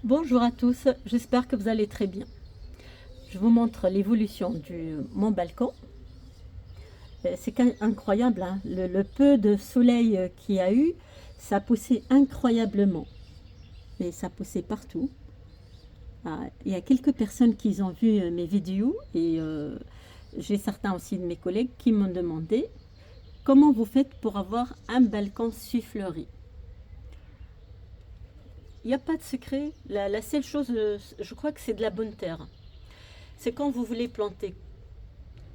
Bonjour à tous, j'espère que vous allez très bien. Je vous montre l'évolution de mon balcon. C'est incroyable, hein. Le peu de soleil qu'il y a eu, ça poussait incroyablement. Et ça poussait partout. Ah, il y a quelques personnes qui ont vu mes vidéos et j'ai certains aussi de mes collègues qui m'ont demandé comment vous faites pour avoir un balcon si fleuri. Il n'y a pas de secret. La seule chose, je crois que c'est de la bonne terre. C'est quand vous voulez planter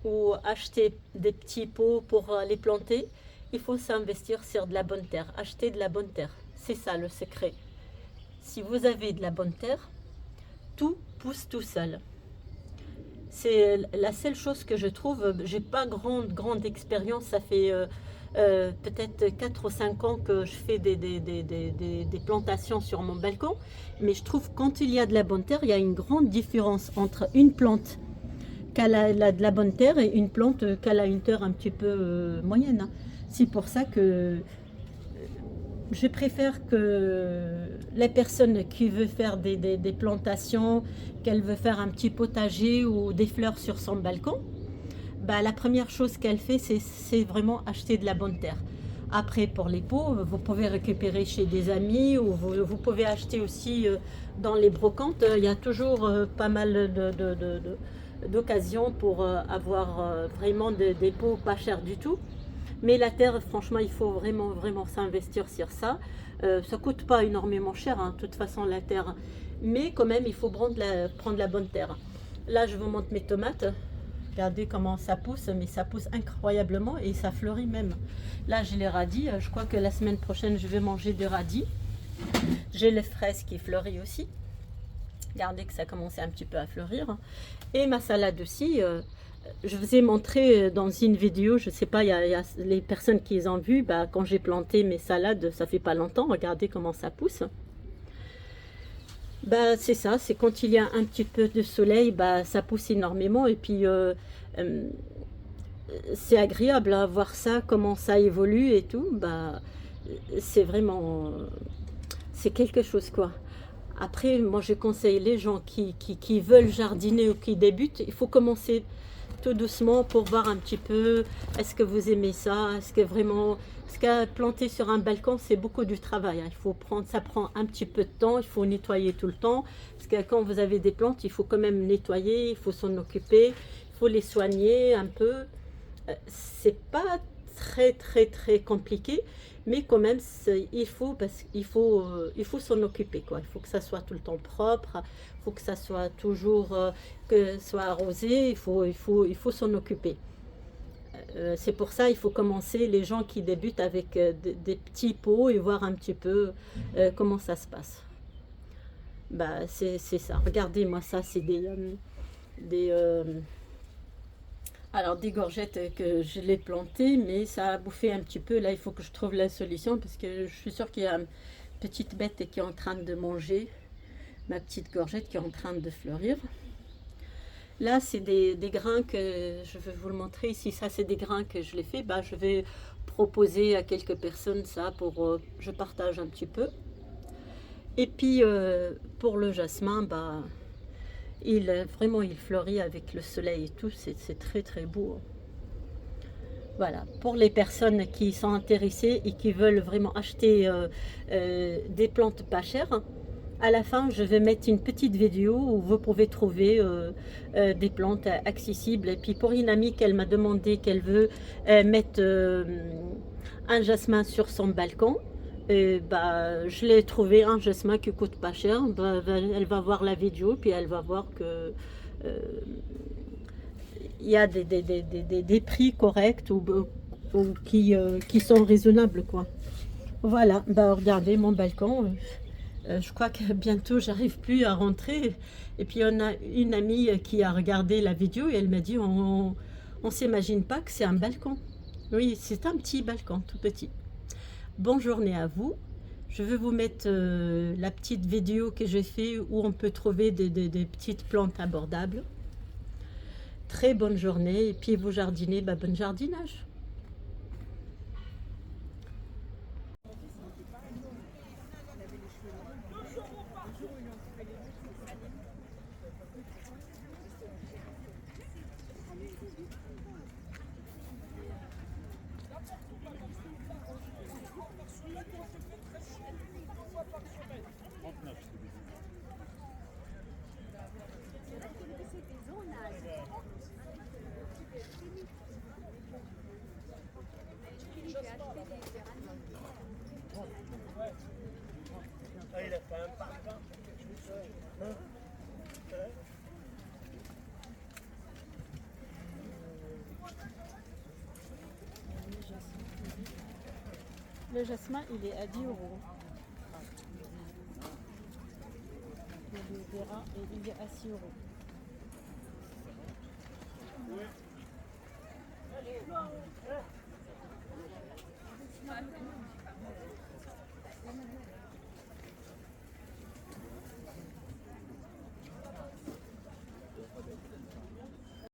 ou acheter des petits pots pour les planter, il faut s'investir sur de la bonne terre. Acheter de la bonne terre. C'est ça le secret. Si vous avez de la bonne terre, tout pousse tout seul. C'est la seule chose que je trouve. J'ai pas grande expérience. Ça fait peut-être 4 ou 5 ans que je fais des plantations sur mon balcon. Mais je trouve quand il y a de la bonne terre, il y a une grande différence entre une plante qu'elle a de la bonne terre et une plante qu'elle a une terre un petit peu moyenne, hein. C'est pour ça que je préfère que les personnes qui veulent faire des plantations, qu'elle veut faire un petit potager ou des fleurs sur son balcon, bah, la première chose qu'elle fait, c'est vraiment acheter de la bonne terre. Après, pour les pots, vous pouvez récupérer chez des amis ou vous pouvez acheter aussi dans les brocantes. Il y a toujours pas mal d'occasions pour avoir vraiment des pots pas chers du tout. Mais la terre, franchement, il faut vraiment s'investir sur ça. Ça coûte pas énormément cher, hein, de toute façon, la terre. Mais quand même, il faut prendre la bonne terre. Là, je vous montre mes tomates. Regardez comment ça pousse, mais ça pousse incroyablement et ça fleurit même. Là, j'ai les radis. Je crois que la semaine prochaine, je vais manger des radis. J'ai les fraises qui fleurissent aussi. Regardez que ça commence un petit peu à fleurir. Et ma salade aussi. Je vous ai montré dans une vidéo, je ne sais pas, il y a les personnes qui ont vu, bah, quand j'ai planté mes salades, ça fait pas longtemps. Regardez comment ça pousse. Bah, c'est ça, c'est quand il y a un petit peu de soleil, bah, ça pousse énormément et puis euh, c'est agréable à voir ça, comment ça évolue et tout. Bah, c'est vraiment, c'est quelque chose quoi. Après, moi je conseille les gens qui veulent jardiner ou qui débutent, il faut commencer tout doucement pour voir un petit peu, est-ce que vous aimez ça, est-ce que vraiment, parce que planter sur un balcon c'est beaucoup du travail, hein. Il faut prendre, ça prend un petit peu de temps, il faut nettoyer tout le temps, parce que quand vous avez des plantes, il faut quand même nettoyer, il faut s'en occuper, il faut les soigner un peu. C'est pas très compliqué, mais quand même il faut parce il faut s'en occuper quoi. Il faut que ça soit tout le temps propre, il faut que ça soit toujours que soit arrosé, il faut s'en occuper. C'est pour ça il faut commencer les gens qui débutent avec des petits pots et voir un petit peu comment ça se passe. Bah c'est ça. Regardez moi ça c'est des alors des gorgettes que je l'ai plantées, mais ça a bouffé un petit peu. Là, il faut que je trouve la solution parce que je suis sûre qu'il y a une petite bête qui est en train de manger ma petite gorgette qui est en train de fleurir. Là, c'est des grains que je vais vous le montrer ici. Ça, c'est des grains que je l'ai fait. Bah, je vais proposer à quelques personnes ça pour je partage un petit peu. Et puis pour le jasmin, bah vraiment il fleurit avec le soleil et tout. C'est très beau. Voilà, pour les personnes qui sont intéressées et qui veulent vraiment acheter des plantes pas chères, à la fin je vais mettre une petite vidéo où vous pouvez trouver des plantes accessibles. Et puis pour une amie qu'elle m'a demandé qu'elle veut mettre un jasmin sur son balcon, et bah, je l'ai trouvé un jasmin qui coûte pas cher. Bah, elle va voir la vidéo puis elle va voir que euh, il y a des prix corrects ou qui sont raisonnables quoi. Voilà, bah regardez mon balcon. Je crois que bientôt j'arrive plus à rentrer. Et puis on a une amie qui a regardé la vidéo et elle m'a dit on s'imagine pas que c'est un balcon. Oui, c'est un petit balcon, tout petit. Bonne journée à vous. Je vais vous mettre la petite vidéo que j'ai fait où on peut trouver des petites plantes abordables. Très bonne journée et puis vous jardinez, bah, bon jardinage. Le jasmin, il est à 10 euros. Le verra, et il est à 6 euros.